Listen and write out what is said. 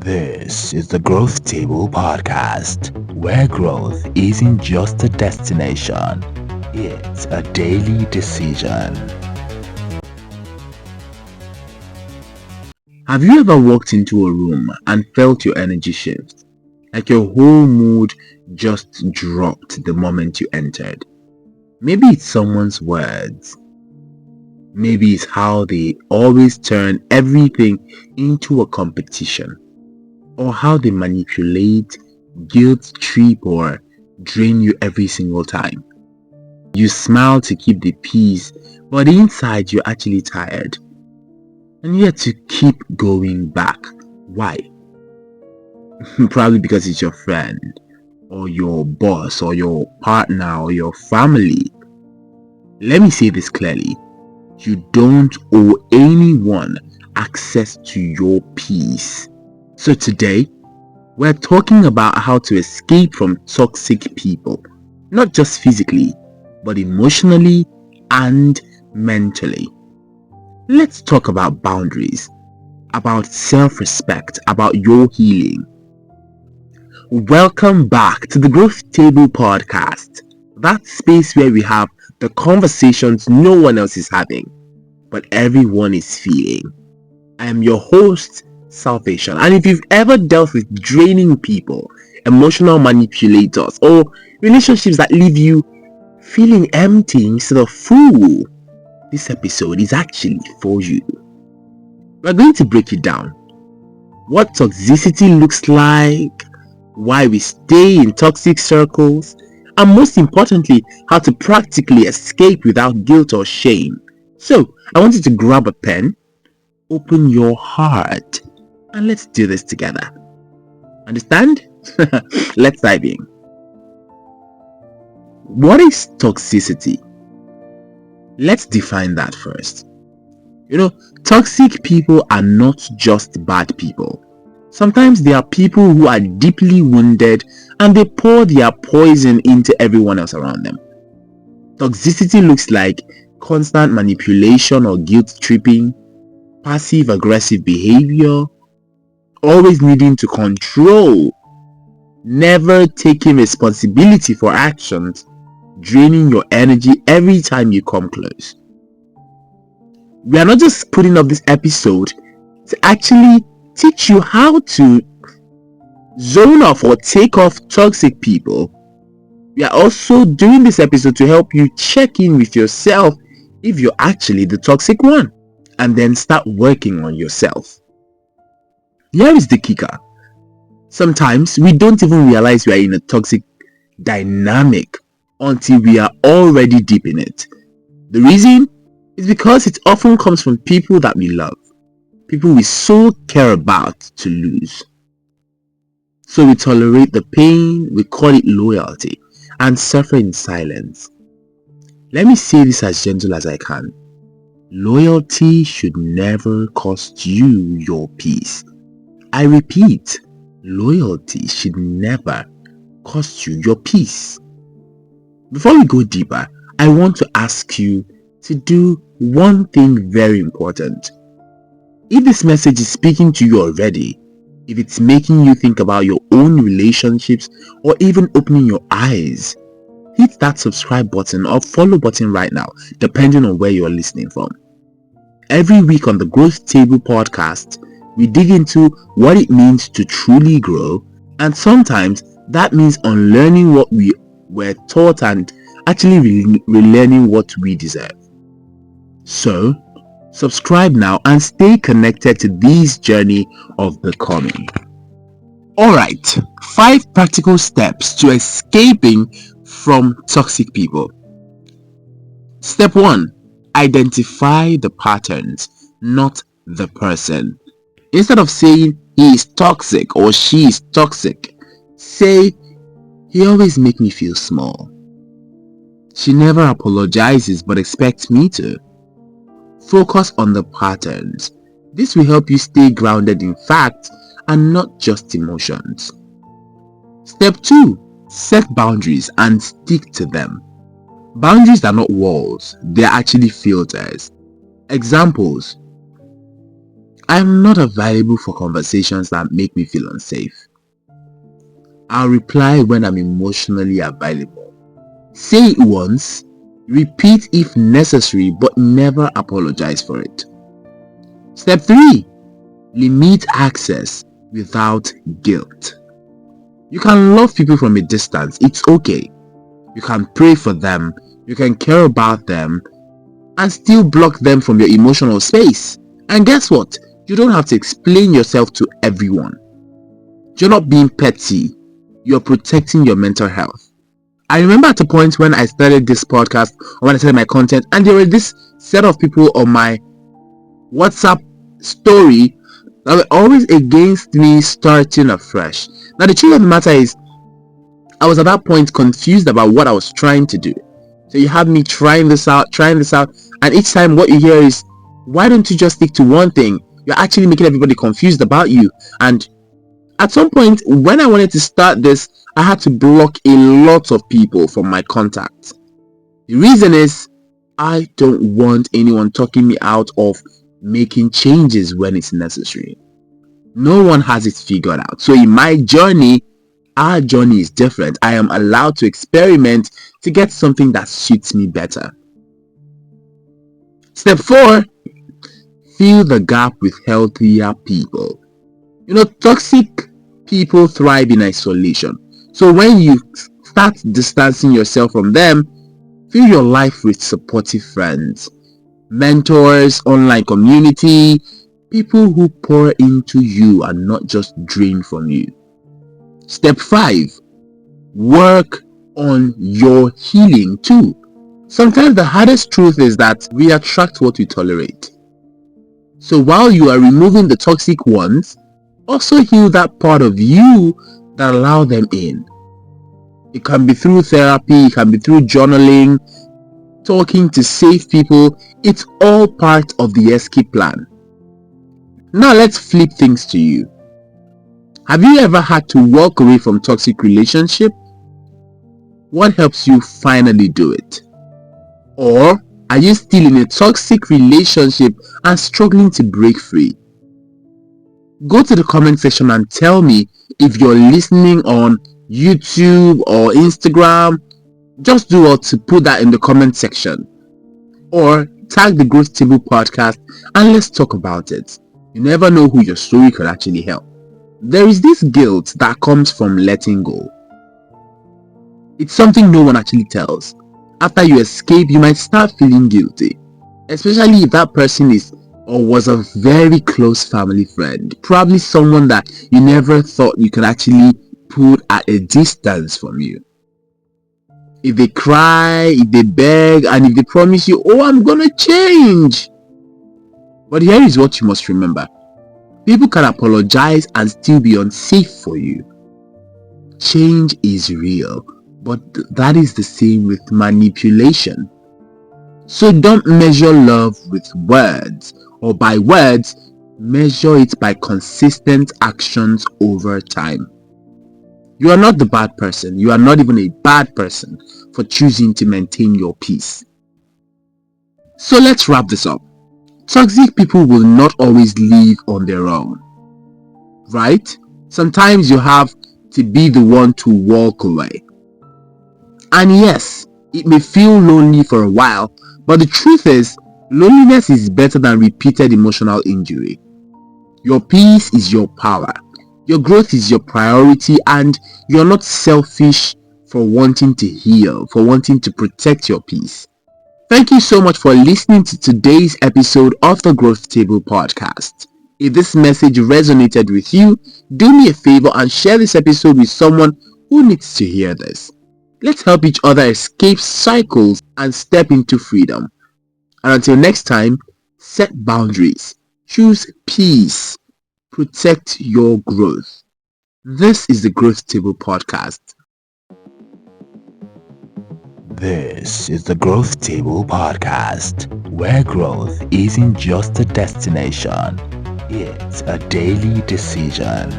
This is the Growth Table Podcast, where growth isn't just a destination, it's a daily decision. Have you ever walked into a room and felt your energy shift? Like your whole mood just dropped the moment you entered? Maybe it's someone's words. Maybe it's how they always turn everything into a competition. Or how they manipulate, guilt trip, or drain you every single time. You smile to keep the peace, but inside you're actually tired. And yet to keep going back. Why? Probably because it's your friend, or your boss, or your partner, or your family. Let me say this clearly. You don't owe anyone access to your peace. So today, we're talking about how to escape from toxic people, not just physically, but emotionally and mentally. Let's talk about boundaries, about self-respect, about your healing. Welcome back to the Growth Table Podcast, that space where we have the conversations no one else is having, but everyone is feeling. I am your host, Salvation, and if you've ever dealt with draining people, emotional manipulators, or relationships that leave you feeling empty instead of full, this episode is actually for you. We're going to break it down. What toxicity looks like, why we stay in toxic circles, and most importantly, how to practically escape without guilt or shame. So, I want you to grab a pen, open your heart, and let's do this together. Understand? Let's dive in. What is toxicity? Let's define that first. Toxic people are not just bad people. Sometimes they are people who are deeply wounded and they pour their poison into everyone else around them. Toxicity looks like constant manipulation or guilt tripping, passive aggressive behavior, always needing to control, never taking responsibility for actions, draining your energy every time you come close. We are not just putting up this episode to actually teach you how to zone off or take off toxic people. We are also doing this episode to help you check in with yourself if you're actually the toxic one, and then start working on yourself. Here is the kicker. Sometimes we don't even realize we are in a toxic dynamic until we are already deep in it. The reason is because it often comes from people that we love, people we so care about to lose. So we tolerate the pain, we call it loyalty, and suffer in silence. Let me say this as gentle as I can. Loyalty should never cost you your peace. I repeat, loyalty should never cost you your peace. Before we go deeper, I want to ask you to do one thing very important. If this message is speaking to you already, if it's making you think about your own relationships or even opening your eyes, hit that subscribe button or follow button right now, depending on where you're listening from. Every week on the Growth Table Podcast, we dig into what it means to truly grow, and sometimes that means unlearning what we were taught and actually relearning what we deserve. So, subscribe now and stay connected to this journey of becoming. Alright, 5 practical steps to escaping from toxic people. Step 1. Identify the patterns, not the person. Instead of saying he is toxic or she is toxic, say he always makes me feel small. She never apologizes but expects me to. Focus on the patterns. This will help you stay grounded in facts and not just emotions. Step 2. Set boundaries and stick to them. Boundaries are not walls, they are actually filters. Examples: I'm not available for conversations that make me feel unsafe. I'll reply when I'm emotionally available. Say it once, repeat if necessary, but never apologize for it. Step 3. Limit access without guilt. You can love people from a distance. It's okay. You can pray for them. You can care about them and still block them from your emotional space. And guess what? You don't have to explain yourself to everyone. You're not being petty. You're protecting your mental health. I remember at a point when I started this podcast, or when I started my content, and there were this set of people on my WhatsApp story that were always against me starting afresh. Now the truth of the matter is, I was at that point confused about what I was trying to do. So you have me trying this out, and each time what you hear is, why don't you just stick to one thing? You're actually making everybody confused about you. And at some point, when I wanted to start this, I had to block a lot of people from my contacts. The reason is, I don't want anyone talking me out of making changes when it's necessary. No one has it figured out. So in my journey, our journey is different. I am allowed to experiment to get something that suits me better. Step 4. Fill the gap with healthier people. Toxic people thrive in isolation. So when you start distancing yourself from them, fill your life with supportive friends, mentors, online community, people who pour into you and not just drain from you. Step 5. Work on your healing too. Sometimes the hardest truth is that we attract what we tolerate. So while you are removing the toxic ones, also heal that part of you that allow them in. It can be through therapy, it can be through journaling, talking to safe people. It's all part of the escape plan. Now let's flip things to you. Have you ever had to walk away from toxic relationship? What helps you finally do it? Or are you still in a toxic relationship and struggling to break free? Go to the comment section and tell me if you're listening on YouTube or Instagram. Just do well to put that in the comment section. Or tag the Growth Table podcast and let's talk about it. You never know who your story could actually help. There is this guilt that comes from letting go. It's something no one actually tells. After you escape, you might start feeling guilty, especially if that person is or was a very close family friend, probably someone that you never thought you could actually put at a distance from you. If they cry, if they beg, and if they promise you, oh, I'm gonna change. But here is what you must remember. People can apologize and still be unsafe for you. Change is real, but that is the same with manipulation. So don't measure love with words, or by words, measure it by consistent actions over time. You are not the bad person. You are not even a bad person for choosing to maintain your peace. So let's wrap this up. Toxic people will not always live on their own, right? Sometimes you have to be the one to walk away. And yes, it may feel lonely for a while, but the truth is, loneliness is better than repeated emotional injury. Your peace is your power. Your growth is your priority, and you're not selfish for wanting to heal, for wanting to protect your peace. Thank you so much for listening to today's episode of the Growth Table podcast. If this message resonated with you, do me a favor and share this episode with someone who needs to hear this. Let's help each other escape cycles and step into freedom. And until next time, set boundaries, choose peace, protect your growth. This is the Growth Table podcast. This is the Growth Table podcast, where growth isn't just a destination, it's a daily decision.